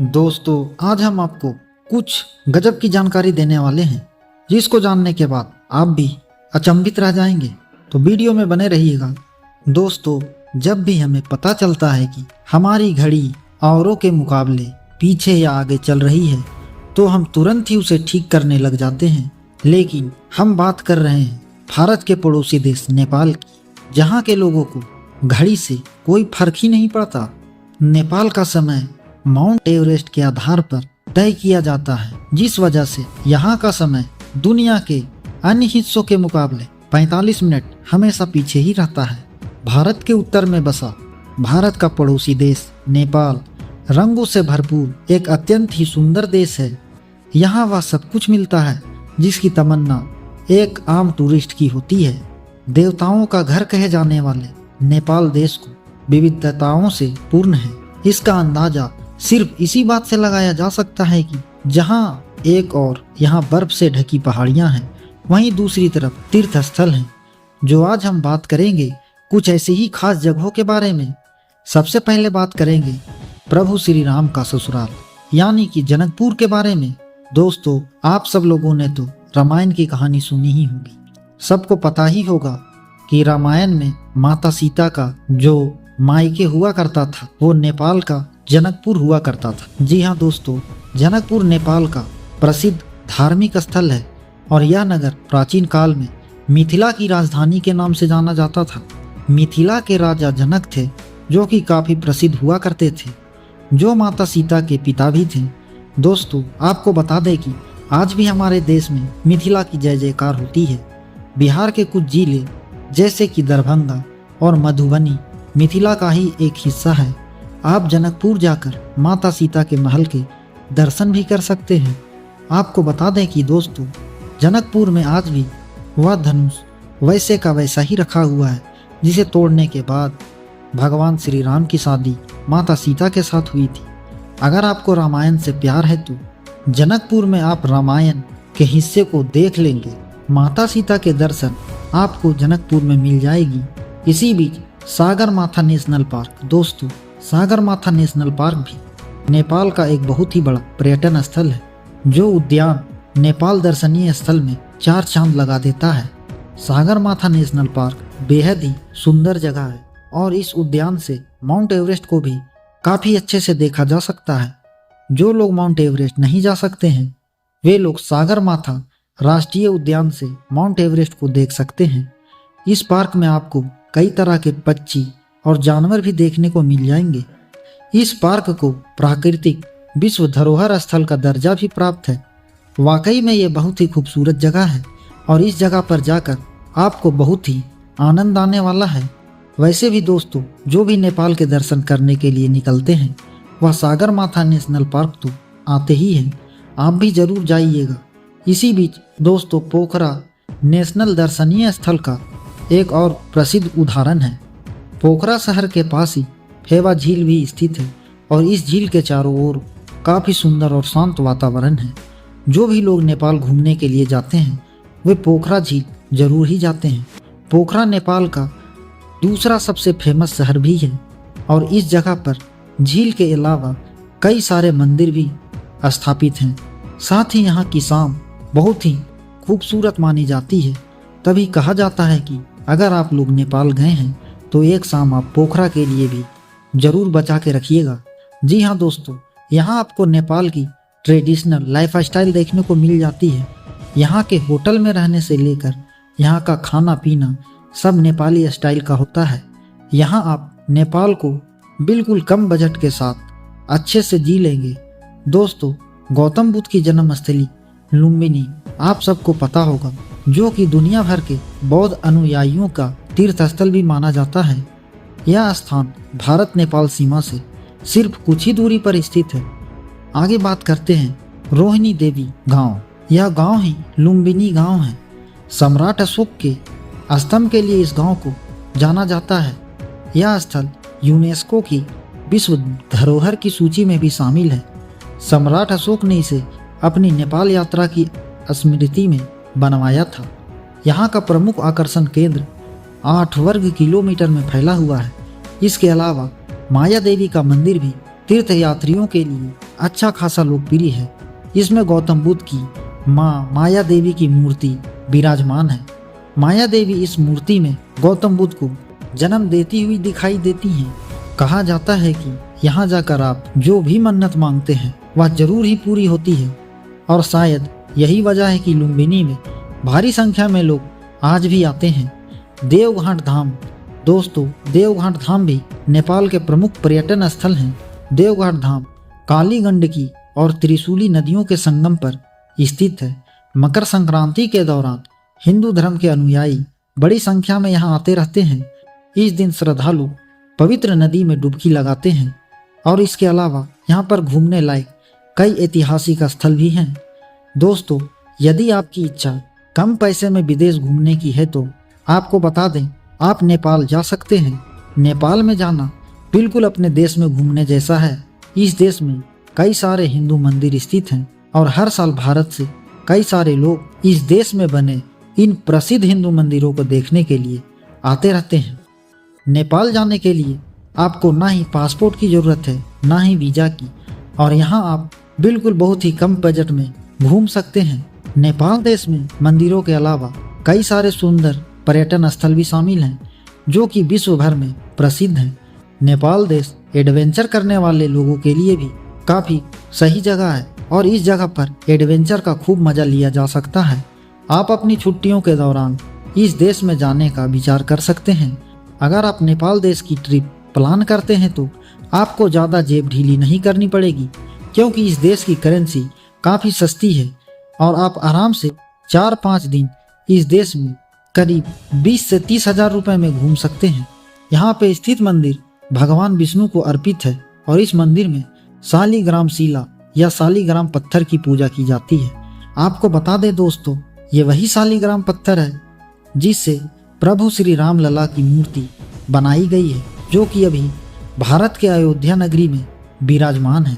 दोस्तों, आज हम आपको कुछ गजब की जानकारी देने वाले हैं, जिसको जानने के बाद आप भी अचंभित रह जाएंगे। तो वीडियो में बने रहिएगा। दोस्तों, जब भी हमें पता चलता है कि हमारी घड़ी औरों के मुकाबले पीछे या आगे चल रही है, तो हम तुरंत ही उसे ठीक करने लग जाते हैं। लेकिन हम बात कर रहे हैं भारत के पड़ोसी देश नेपाल की, जहाँ के लोगों को घड़ी से कोई फर्क ही नहीं पड़ता। नेपाल का समय माउंट एवरेस्ट के आधार पर तय किया जाता है, जिस वजह से यहाँ का समय दुनिया के अन्य हिस्सों के मुकाबले 45 मिनट हमेशा पीछे ही रहता है। भारत के उत्तर में बसा भारत का पड़ोसी देश नेपाल रंगों से भरपूर एक अत्यंत ही सुंदर देश है। यहाँ वह सब कुछ मिलता है जिसकी तमन्ना एक आम टूरिस्ट की होती है। देवताओं का घर कहे जाने वाले नेपाल देश को विविधताओं से पूर्ण है। इसका अंदाजा सिर्फ इसी बात से लगाया जा सकता है कि जहाँ एक और यहाँ बर्फ से ढकी पहाड़ियाँ हैं, वहीं दूसरी तरफ तीर्थ स्थल हैं। जो आज हम बात करेंगे कुछ ऐसी ही खास जगहों के बारे में। सबसे पहले बात करेंगे प्रभु श्री राम का ससुराल यानी कि जनकपुर के बारे में। दोस्तों, आप सब लोगों ने तो रामायण की कहानी सुनी ही होगी। सबको पता ही होगा कि रामायण में माता सीता का जो मायके हुआ करता था, वो नेपाल का जनकपुर हुआ करता था। जी हाँ दोस्तों, जनकपुर नेपाल का प्रसिद्ध धार्मिक स्थल है और यह नगर प्राचीन काल में मिथिला की राजधानी के नाम से जाना जाता था। मिथिला के राजा जनक थे, जो कि काफी प्रसिद्ध हुआ करते थे, जो माता सीता के पिता भी थे। दोस्तों, आपको बता दें कि आज भी हमारे देश में मिथिला की जय जयकार होती है। बिहार के कुछ जिले जैसे कि दरभंगा और मधुबनी मिथिला का ही एक हिस्सा है। आप जनकपुर जाकर माता सीता के महल के दर्शन भी कर सकते हैं। आपको बता दें कि दोस्तों, जनकपुर में आज भी वह धनुष वैसे का वैसा ही रखा हुआ है, जिसे तोड़ने के बाद भगवान श्री राम की शादी माता सीता के साथ हुई थी। अगर आपको रामायण से प्यार है तो जनकपुर में आप रामायण के हिस्से को देख लेंगे। माता सीता के दर्शन आपको जनकपुर में मिल जाएगी। इसी बीच सागरमाथा नेशनल पार्क, दोस्तों सागरमाथा नेशनल पार्क भी नेपाल का एक बहुत ही बड़ा पर्यटन स्थल है। जो उद्यान नेपाल दर्शनीय स्थल में 4 चांद लगा देता है। सागरमाथा नेशनल पार्क बेहद ही सुंदर जगह है और इस उद्यान से माउंट एवरेस्ट को भी काफी अच्छे से देखा जा सकता है। जो लोग माउंट एवरेस्ट नहीं जा सकते हैं, वे लोग सागरमाथा राष्ट्रीय उद्यान से माउंट एवरेस्ट को देख सकते हैं। इस पार्क में आपको कई तरह के पक्षी और जानवर भी देखने को मिल जाएंगे। इस पार्क को प्राकृतिक विश्व धरोहर स्थल का दर्जा भी प्राप्त है। वाकई में ये बहुत ही खूबसूरत जगह है और इस जगह पर जाकर आपको बहुत ही आनंद आने वाला है। वैसे भी दोस्तों, जो भी नेपाल के दर्शन करने के लिए निकलते हैं, वह सागरमाथा नेशनल पार्क तो आते ही हैं। आप भी जरूर जाइएगा। इसी बीच दोस्तों, पोखरा नेशनल दर्शनीय स्थल का एक और प्रसिद्ध उदाहरण है। पोखरा शहर के पास ही फेवा झील भी स्थित है और इस झील के चारों ओर काफ़ी सुंदर और शांत वातावरण है। जो भी लोग नेपाल घूमने के लिए जाते हैं, वे पोखरा झील जरूर ही जाते हैं। पोखरा नेपाल का दूसरा सबसे फेमस शहर भी है और इस जगह पर झील के अलावा कई सारे मंदिर भी स्थापित हैं। साथ ही यहाँ की शाम बहुत ही खूबसूरत मानी जाती है। तभी कहा जाता है कि अगर आप लोग नेपाल गए हैं तो एक शाम आप पोखरा के लिए भी जरूर बचा के रखिएगा। जी हाँ दोस्तों, यहाँ आपको नेपाल की ट्रेडिशनल लाइफस्टाइल देखने को मिल जाती है। यहाँ के होटल में रहने से लेकर यहाँ का खाना पीना सब नेपाली स्टाइल का होता है। यहाँ आप नेपाल को बिल्कुल कम बजट के साथ अच्छे से जी लेंगे। दोस्तों, गौतम बुद्ध की जन्मस्थली लुम्बिनी आप सबको पता होगा, जो कि दुनिया भर के बौद्ध अनुयायियों का तीर्थ स्थल भी माना जाता है। यह स्थान भारत नेपाल सीमा से सिर्फ कुछ ही दूरी पर स्थित है। आगे बात करते हैं रोहिणी देवी गांव। यह गांव ही लुम्बिनी गांव है। सम्राट अशोक के स्तंभ के लिए इस गांव को जाना जाता है। यह स्थल यूनेस्को की विश्व धरोहर की सूची में भी शामिल है। सम्राट अशोक ने इसे अपनी नेपाल यात्रा की स्मृति में बनवाया था। यहाँ का प्रमुख आकर्षण केंद्र 8 वर्ग किलोमीटर में फैला हुआ है। इसके अलावा माया देवी का मंदिर भी तीर्थयात्रियों के लिए अच्छा खासा लोकप्रिय है। इसमें गौतम बुद्ध की माँ माया देवी की मूर्ति विराजमान है। माया देवी इस मूर्ति में गौतम बुद्ध को जन्म देती हुई दिखाई देती हैं। कहा जाता है कि यहाँ जाकर आप जो भी मन्नत मांगते हैं वह जरूर ही पूरी होती है, और शायद यही वजह है कि लुम्बिनी में भारी संख्या में लोग आज भी आते हैं। देवघाट धाम दोस्तों, देवघाट धाम भी नेपाल के प्रमुख पर्यटन स्थल हैं। देवघाट धाम काली गंडकी और त्रिशूली नदियों के संगम पर स्थित है। मकर संक्रांति के दौरान हिंदू धर्म के अनुयायी बड़ी संख्या में यहाँ आते रहते हैं। इस दिन श्रद्धालु पवित्र नदी में डुबकी लगाते हैं, और इसके अलावा यहाँ पर घूमने लायक कई ऐतिहासिक स्थल भी हैं। दोस्तों, यदि आपकी इच्छा कम पैसे में विदेश घूमने की है तो आपको बता दें, आप नेपाल जा सकते हैं। नेपाल में जाना बिल्कुल अपने देश में घूमने जैसा है। इस देश में कई सारे हिंदू मंदिर स्थित हैं, और हर साल भारत से कई सारे लोग इस देश में बने इन प्रसिद्ध हिंदू मंदिरों को देखने के लिए आते रहते हैं। नेपाल जाने के लिए आपको ना ही पासपोर्ट की ज़रूरत है, ना ही वीज़ा की, और यहाँ आप बिल्कुल बहुत ही कम बजट में घूम सकते हैं। नेपाल देश में मंदिरों के अलावा कई सारे सुंदर पर्यटन स्थल भी शामिल हैं, जो कि विश्व भर में प्रसिद्ध हैं। नेपाल देश एडवेंचर करने वाले लोगों के लिए भी काफ़ी सही जगह है, और इस जगह पर एडवेंचर का खूब मज़ा लिया जा सकता है। आप अपनी छुट्टियों के दौरान इस देश में जाने का विचार कर सकते हैं। अगर आप नेपाल देश की ट्रिप प्लान करते हैं तो आपको ज़्यादा जेब ढीली नहीं करनी पड़ेगी, क्योंकि इस देश की करेंसी काफ़ी सस्ती है, और आप आराम से 4-5 दिन इस देश में करीब 20 से 30 हज़ार रुपये में घूम सकते हैं। यहाँ पे स्थित मंदिर भगवान विष्णु को अर्पित है, और इस मंदिर में शालिग्राम शिला या शालिग्राम पत्थर की पूजा की जाती है। आपको बता दें दोस्तों, ये वही शालिग्राम पत्थर है जिससे प्रभु श्री राम लला की मूर्ति बनाई गई है, जो कि अभी भारत के अयोध्या नगरी में विराजमान है।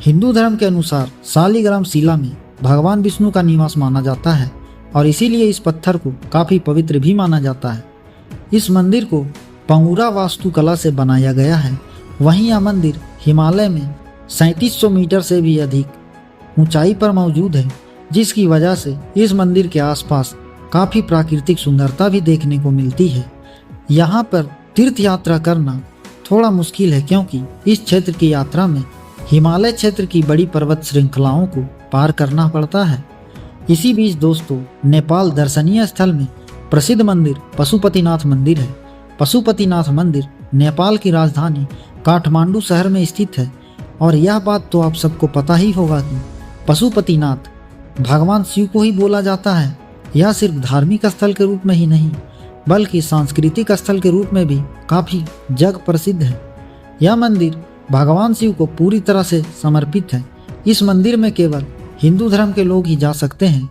हिंदू धर्म के अनुसार शालिग्राम शिला में भगवान विष्णु का निवास माना जाता है, और इसीलिए इस पत्थर को काफ़ी पवित्र भी माना जाता है। इस मंदिर को पंगुरा वास्तुकला से बनाया गया है। वहीं यह मंदिर हिमालय में 3700 मीटर से भी अधिक ऊंचाई पर मौजूद है, जिसकी वजह से इस मंदिर के आसपास काफ़ी प्राकृतिक सुंदरता भी देखने को मिलती है। यहाँ पर तीर्थ यात्रा करना थोड़ा मुश्किल है, क्योंकि इस क्षेत्र की यात्रा में हिमालय क्षेत्र की बड़ी पर्वत श्रृंखलाओं को पार करना पड़ता है। इसी बीच दोस्तों, नेपाल दर्शनीय स्थल में प्रसिद्ध मंदिर पशुपतिनाथ मंदिर है। पशुपतिनाथ मंदिर नेपाल की राजधानी काठमांडू शहर में स्थित है, और यह बात तो आप सबको पता ही होगा कि पशुपतिनाथ भगवान शिव को ही बोला जाता है। यह सिर्फ धार्मिक स्थल के रूप में ही नहीं, बल्कि सांस्कृतिक स्थल के रूप में भी काफ़ी जग प्रसिद्ध है। यह मंदिर भगवान शिव को पूरी तरह से समर्पित है। इस मंदिर में केवल हिंदू धर्म के लोग ही जा सकते हैं।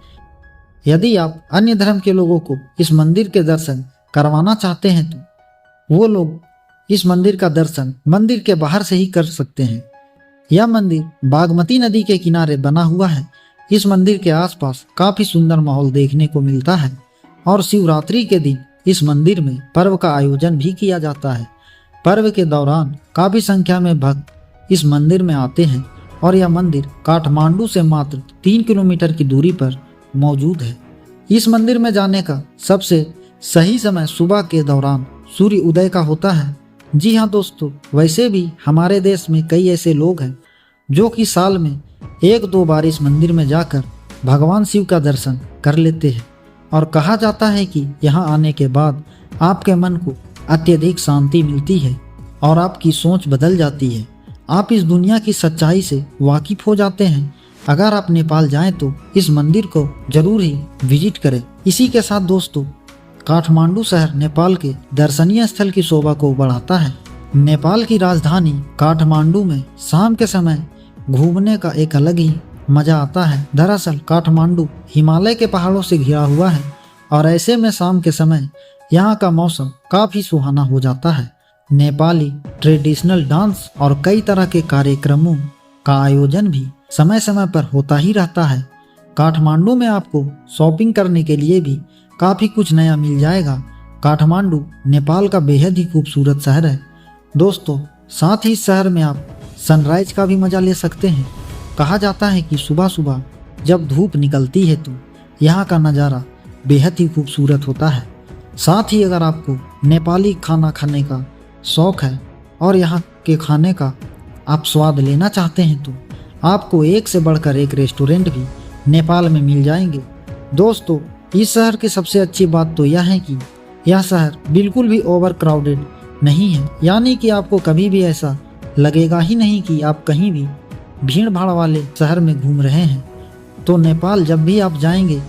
यदि आप अन्य धर्म के लोगों को इस मंदिर के दर्शन करवाना चाहते हैं तो वो लोग इस मंदिर का दर्शन मंदिर के बाहर से ही कर सकते हैं। यह मंदिर बागमती नदी के किनारे बना हुआ है। इस मंदिर के आसपास काफी सुंदर माहौल देखने को मिलता है, और शिवरात्रि के दिन इस मंदिर में पर्व का आयोजन भी किया जाता है। पर्व के दौरान काफी संख्या में भक्त इस मंदिर में आते हैं, और यह मंदिर काठमांडू से मात्र 3 किलोमीटर की दूरी पर मौजूद है। इस मंदिर में जाने का सबसे सही समय सुबह के दौरान सूर्य उदय का होता है। जी हाँ दोस्तों, वैसे भी हमारे देश में कई ऐसे लोग हैं जो कि साल में 1-2 बार इस मंदिर में जाकर भगवान शिव का दर्शन कर लेते हैं, और कहा जाता है कि यहाँ आने के बाद आपके मन को अत्यधिक शांति मिलती है और आपकी सोच बदल जाती है। आप इस दुनिया की सच्चाई से वाकिफ हो जाते हैं। अगर आप नेपाल जाएं तो इस मंदिर को जरूर ही विजिट करें। इसी के साथ दोस्तों, काठमांडू शहर नेपाल के दर्शनीय स्थल की शोभा को बढ़ाता है। नेपाल की राजधानी काठमांडू में शाम के समय घूमने का एक अलग ही मजा आता है। दरअसल काठमांडू हिमालय के पहाड़ों से घिरा हुआ है, और ऐसे में शाम के समय यहाँ का मौसम काफी सुहाना हो जाता है। नेपाली ट्रेडिशनल डांस और कई तरह के कार्यक्रमों का आयोजन भी समय समय पर होता ही रहता है। काठमांडू में आपको शॉपिंग करने के लिए भी काफ़ी कुछ नया मिल जाएगा। काठमांडू नेपाल का बेहद ही खूबसूरत शहर है दोस्तों। साथ ही इस शहर में आप सनराइज का भी मजा ले सकते हैं। कहा जाता है कि सुबह सुबह जब धूप निकलती है तो यहाँ का नज़ारा बेहद ही खूबसूरत होता है। साथ ही अगर आपको नेपाली खाना खाने का शौक़ है और यहाँ के खाने का आप स्वाद लेना चाहते हैं तो आपको एक से बढ़कर एक रेस्टोरेंट भी नेपाल में मिल जाएंगे। दोस्तों, इस शहर की सबसे अच्छी बात तो यह है कि यह शहर बिल्कुल भी ओवर क्राउडेड नहीं है, यानी कि आपको कभी भी ऐसा लगेगा ही नहीं कि आप कहीं भी भीड़ भाड़ वाले शहर में घूम रहे हैं। तो नेपाल जब भी आप जाएंगे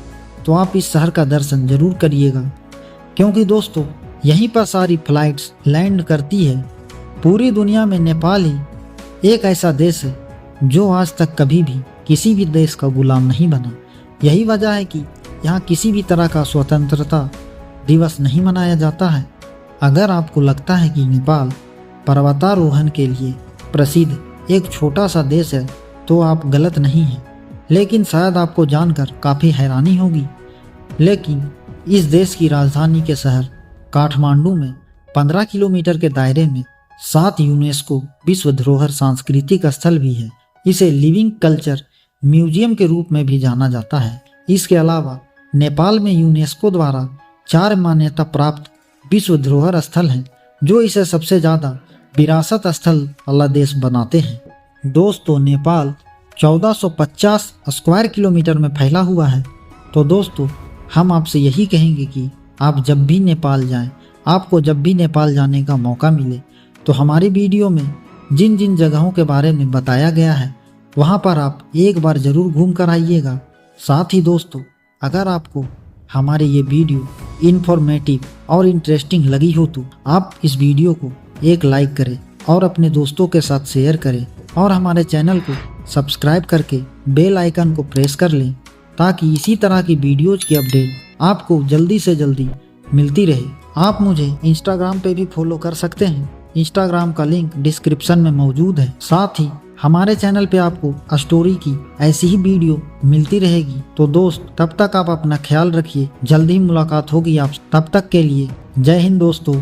तो आप इस शहर का दर्शन जरूर करिएगा, क्योंकि दोस्तों यहीं पर सारी फ्लाइट्स लैंड करती है। पूरी दुनिया में नेपाल ही एक ऐसा देश है जो आज तक कभी भी किसी भी देश का गुलाम नहीं बना। यही वजह है कि यहाँ किसी भी तरह का स्वतंत्रता दिवस नहीं मनाया जाता है। अगर आपको लगता है कि नेपाल पर्वतारोहण के लिए प्रसिद्ध एक छोटा सा देश है तो आप गलत नहीं हैं, लेकिन शायद आपको जानकर काफ़ी हैरानी होगी। लेकिन इस देश की राजधानी के शहर काठमांडू में 15 किलोमीटर के दायरे में 7 यूनेस्को विश्व धरोहर सांस्कृतिक स्थल भी है। इसे लिविंग कल्चर म्यूजियम के रूप में भी जाना जाता है। इसके अलावा नेपाल में यूनेस्को द्वारा 4 मान्यता प्राप्त विश्व धरोहर स्थल हैं, जो इसे सबसे ज़्यादा विरासत स्थल वाला देश बनाते हैं। दोस्तों, नेपाल 1450 स्क्वायर किलोमीटर में फैला हुआ है। तो दोस्तों, हम आपसे यही कहेंगे कि आप जब भी नेपाल जाएं, आपको जब भी नेपाल जाने का मौका मिले तो हमारी वीडियो में जिन जिन जगहों के बारे में बताया गया है वहाँ पर आप एक बार ज़रूर घूम कर आइएगा। साथ ही दोस्तों, अगर आपको हमारी ये वीडियो इन्फॉर्मेटिव और इंटरेस्टिंग लगी हो तो आप इस वीडियो को एक लाइक करें और अपने दोस्तों के साथ शेयर करें और हमारे चैनल को सब्सक्राइब करके बेल आइकन को प्रेस कर लें, ताकि इसी तरह की वीडियोज़ की अपडेट आपको जल्दी से जल्दी मिलती रहे। आप मुझे इंस्टाग्राम पे भी फॉलो कर सकते हैं। इंस्टाग्राम का लिंक डिस्क्रिप्शन में मौजूद है। साथ ही हमारे चैनल पे आपको स्टोरी की ऐसी ही वीडियो मिलती रहेगी। तो दोस्त, तब तक आप अपना ख्याल रखिए। जल्दी ही मुलाकात होगी आप। तब तक के लिए जय हिंद दोस्तों।